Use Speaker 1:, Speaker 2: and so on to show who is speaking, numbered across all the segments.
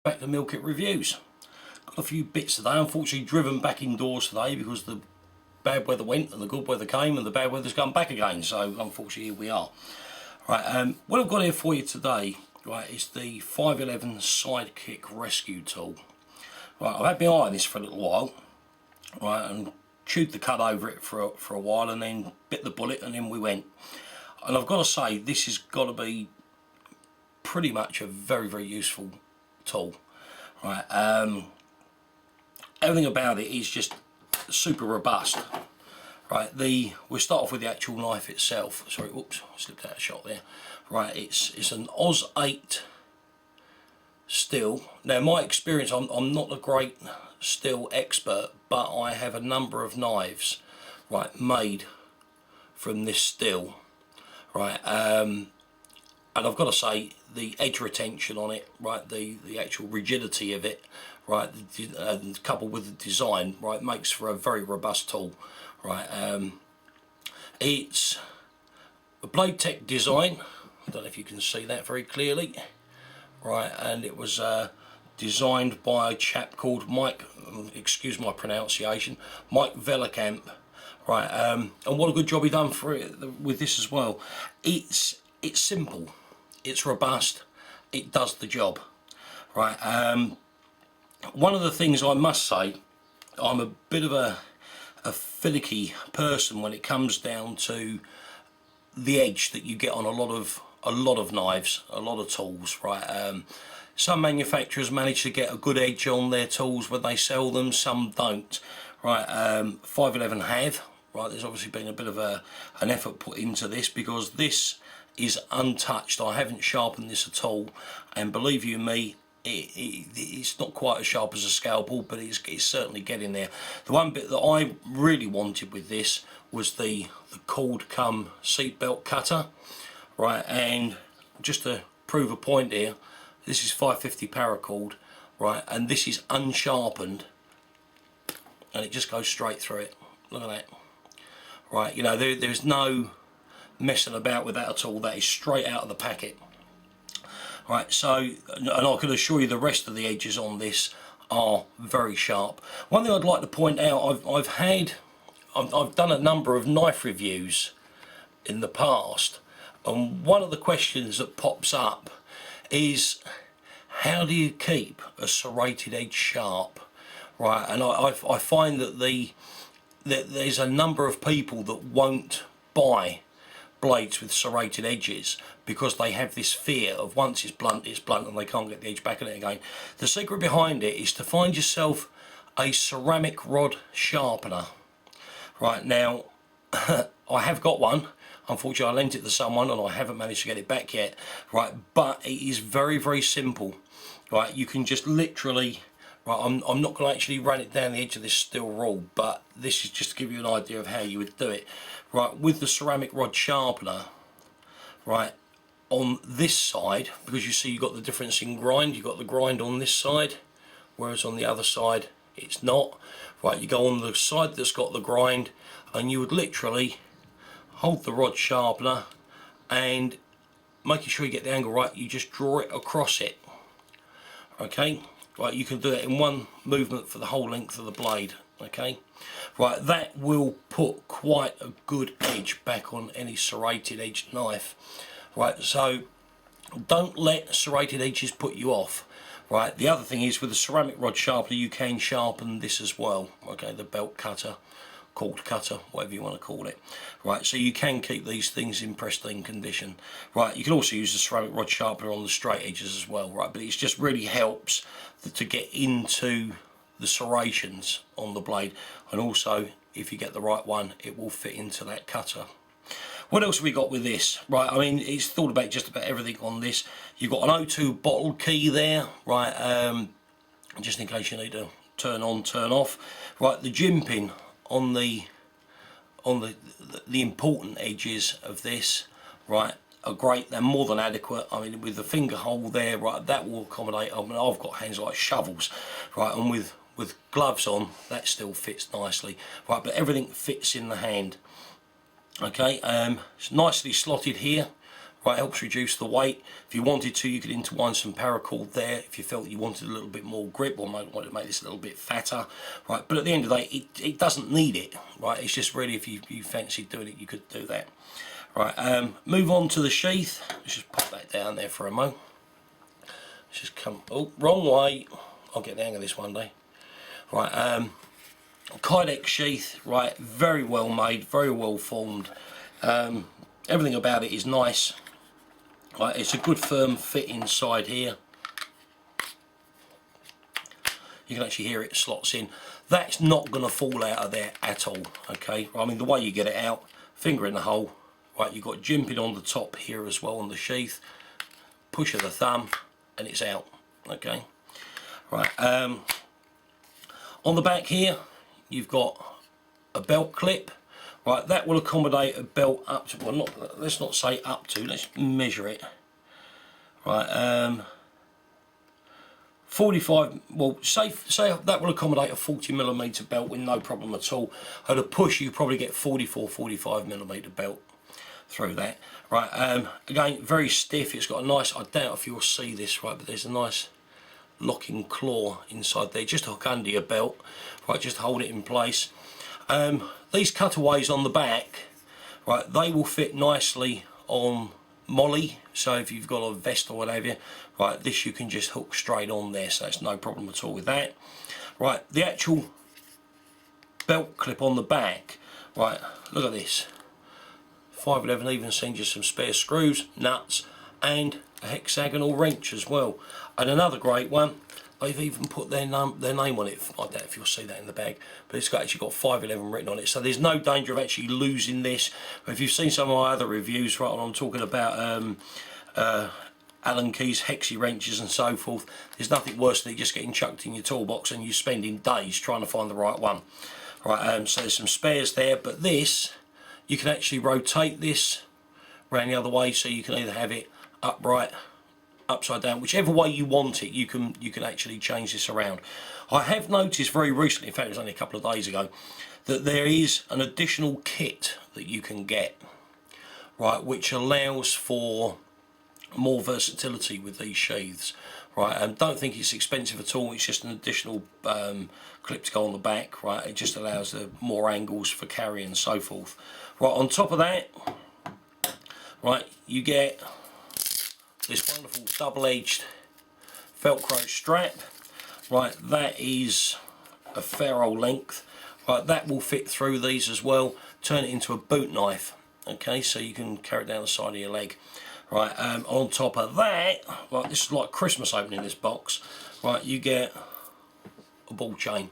Speaker 1: Back to Meal Kit Reviews. Got a few bits today. Unfortunately driven back indoors today because the bad weather went and the good weather came and the bad weather's come back again, so unfortunately here we are. Right, what I've got here for you today, right, is the 511 Sidekick Rescue Tool. Right, I've had my eye on this for a little while, right, and chewed the cud over it for a while and then bit the bullet and then we went. And I've got to say, this has got to be pretty much a very, very useful tool. Right, everything about it is just super robust. Right, we'll start off with the actual knife itself. Sorry, whoops, slipped out of shot there. Right, it's an Oz 8 steel. Now, my experience, I'm not a great steel expert, but I have a number of knives, right, made from this steel. Right, and I've got to say, the edge retention on it, right, the actual rigidity of it, right, coupled with the design, right, makes for a very robust tool. Right, it's a Blade Tech design. I don't know if you can see that very clearly. Right, and it was designed by a chap called Mike, excuse my pronunciation, Mike Vellekamp. Right, and what a good job he done for it with this as well. It's simple, it's robust, it does the job. Right, one of the things I must say, I'm a bit of a finicky person when it comes down to the edge that you get on a lot of knives, a lot of tools. Right, some manufacturers manage to get a good edge on their tools when they sell them, some don't. Right, 511 have. Right, there's obviously been a bit of an effort put into this because this is untouched. I haven't sharpened this at all, and believe you me, it's not quite as sharp as a scalpel, but it's certainly getting there. The one bit that I really wanted with this was the cord cum seatbelt cutter. Right, and just to prove a point here, this is 550 paracord, right, and this is unsharpened, and it just goes straight through it. Look at that. Right, you know, there's no messing about with that at all. That is straight out of the packet. Right, so, and I can assure you the rest of the edges on this are very sharp. One thing I'd like to point out, I've done a number of knife reviews in the past, and one of the questions that pops up is, how do you keep a serrated edge sharp? Right, and I find that there's a number of people that won't buy blades with serrated edges because they have this fear of once it's blunt and they can't get the edge back on it again. The secret behind it is to find yourself a ceramic rod sharpener. Right, now I have got one. Unfortunately I lent it to someone and I haven't managed to get it back yet. Right, but it is very, very simple. Right, you can just literally, right, I'm not going to actually run it down the edge of this steel rule, but this is just to give you an idea of how you would do it. Right, with the ceramic rod sharpener, right, on this side, because you see you've got the difference in grind, you've got the grind on this side, whereas on the other side it's not. Right, you go on the side that's got the grind and you would literally hold the rod sharpener and making sure you get the angle right, you just draw it across it. Okay, right, you can do that in one movement for the whole length of the blade. Okay, right, that will put quite a good edge back on any serrated edged knife. Right, so don't let serrated edges put you off. Right, the other thing is with the ceramic rod sharpener you can sharpen this as well. Okay, the belt cutter, cord cutter, whatever you want to call it. Right, so you can keep these things in pristine condition. Right, you can also use the ceramic rod sharpener on the straight edges as well. Right, but it just really helps to get into the serrations on the blade, and also if you get the right one it will fit into that cutter. What else have we got with this? Right, I mean, it's thought about just about everything on this. You've got an O2 bottle key there, right, just in case you need to turn on, turn off. Right, the jimping on the important edges of this, right, are great. They're more than adequate. I mean, with the finger hole there, right, that will accommodate. I mean, I've got hands like shovels, right, and with gloves on that still fits nicely. Right, but everything fits in the hand. Okay, it's nicely slotted here. Right, helps reduce the weight. If you wanted to, you could intertwine some paracord there if you felt you wanted a little bit more grip, or might want to make this a little bit fatter. Right, but at the end of the day, it doesn't need it. Right, it's just really if you fancied doing it, you could do that. Right, move on to the sheath. Let's just pop that down there for a moment. Let's just come, oh, wrong way. I'll get the hang of this one day. Right, Kydex sheath, right, very well made, very well formed. Everything about it is nice. Right, it's a good firm fit inside here. You can actually hear it slots in. That's not going to fall out of there at all. Okay, I mean the way you get it out, finger in the hole. Right, you've got jimping on the top here as well on the sheath. Push of the thumb, and it's out. Okay, right. On the back here, you've got a belt clip. Right, that will accommodate a belt up to, well, not, let's not say up to, let's measure it. Right, 45, well, say that will accommodate a 40mm belt with no problem at all. At a push, you probably get 45mm belt through that. Right, again, very stiff. It's got a nice, I doubt if you'll see this, right, but there's a nice locking claw inside there, just to hook under your belt. Right, just hold it in place. These cutaways on the back, right, they will fit nicely on molly, so if you've got a vest or whatever, right, this you can just hook straight on there, so it's no problem at all with that. Right, the actual belt clip on the back, right, look at this, 511 even sends you some spare screws, nuts, and a hexagonal wrench as well. And another great one, they've even put their name on it. I doubt if you'll see that in the bag, but it's actually got 511 written on it, so there's no danger of actually losing this. If you've seen some of my other reviews, right, I'm talking about Allen keys, hexi wrenches and so forth, there's nothing worse than it just getting chucked in your toolbox and you spending days trying to find the right one. Right, so there's some spares there, but this, you can actually rotate this around the other way, so you can either have it upright, upside down, whichever way you want it, you can actually change this around. I have noticed very recently, in fact it was only a couple of days ago, that there is an additional kit that you can get, right, which allows for more versatility with these sheaths. Right, and don't think it's expensive at all. It's just an additional clip to go on the back. Right, it just allows more angles for carry and so forth. Right, on top of that, right, you get this wonderful double-edged Velcro strap. Right, that is a fair old length. Right, that will fit through these as well. Turn it into a boot knife. Okay, so you can carry it down the side of your leg. Right, on top of that, right, this is like Christmas opening this box. Right, you get a ball chain.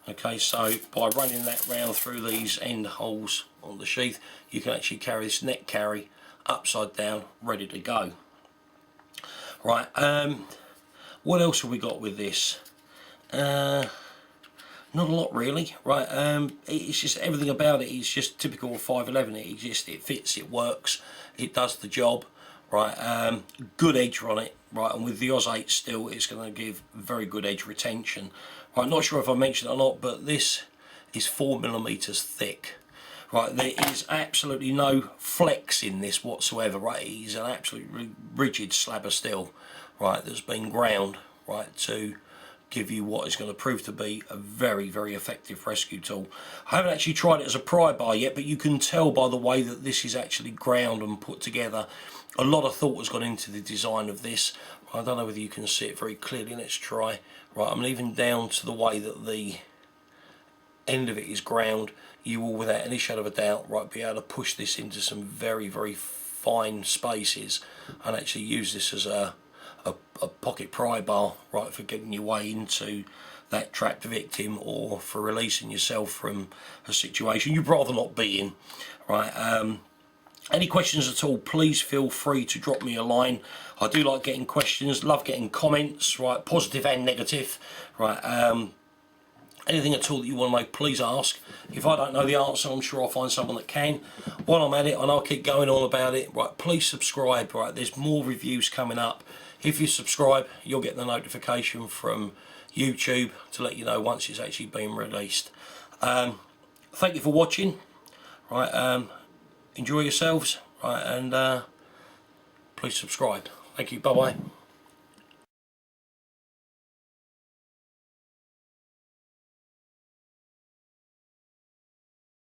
Speaker 1: Okay, so by running that round through these end holes on the sheath, you can actually carry this neck carry upside down, ready to go. Right, what else have we got with this? Not a lot really. Right, it's just everything about it is just typical of 511. It fits, it works, it does the job. Right, good edge on it. Right, and with the Oz 8 steel, it's going to give very good edge retention. Right, not sure if I mentioned it or not, but this is 4mm thick. Right, there is absolutely no flex in this whatsoever. Right, it is an absolutely rigid slab of steel. Right, that's been ground, right, to give you what is going to prove to be a very, very effective rescue tool. I haven't actually tried it as a pry bar yet, but you can tell by the way that this is actually ground and put together. A lot of thought has gone into the design of this. I don't know whether you can see it very clearly. Let's try. Right, I'm leaving down to the way that the end of it is ground. You will, without any shadow of a doubt, right, be able to push this into some very, very fine spaces and actually use this as a pocket pry bar, right, for getting your way into that trapped victim or for releasing yourself from a situation you'd rather not be in. Right, any questions at all, please feel free to drop me a line. I do like getting questions, love getting comments, right, positive and negative. Right, anything at all that you want to know, please ask. If I don't know the answer, I'm sure I'll find someone that can. While I'm at it, and I'll keep going on about it, right, please subscribe. Right, there's more reviews coming up. If you subscribe, you'll get the notification from YouTube to let you know once it's actually been released. Thank you for watching. Right, enjoy yourselves. Right, and please subscribe. Thank you. Bye bye.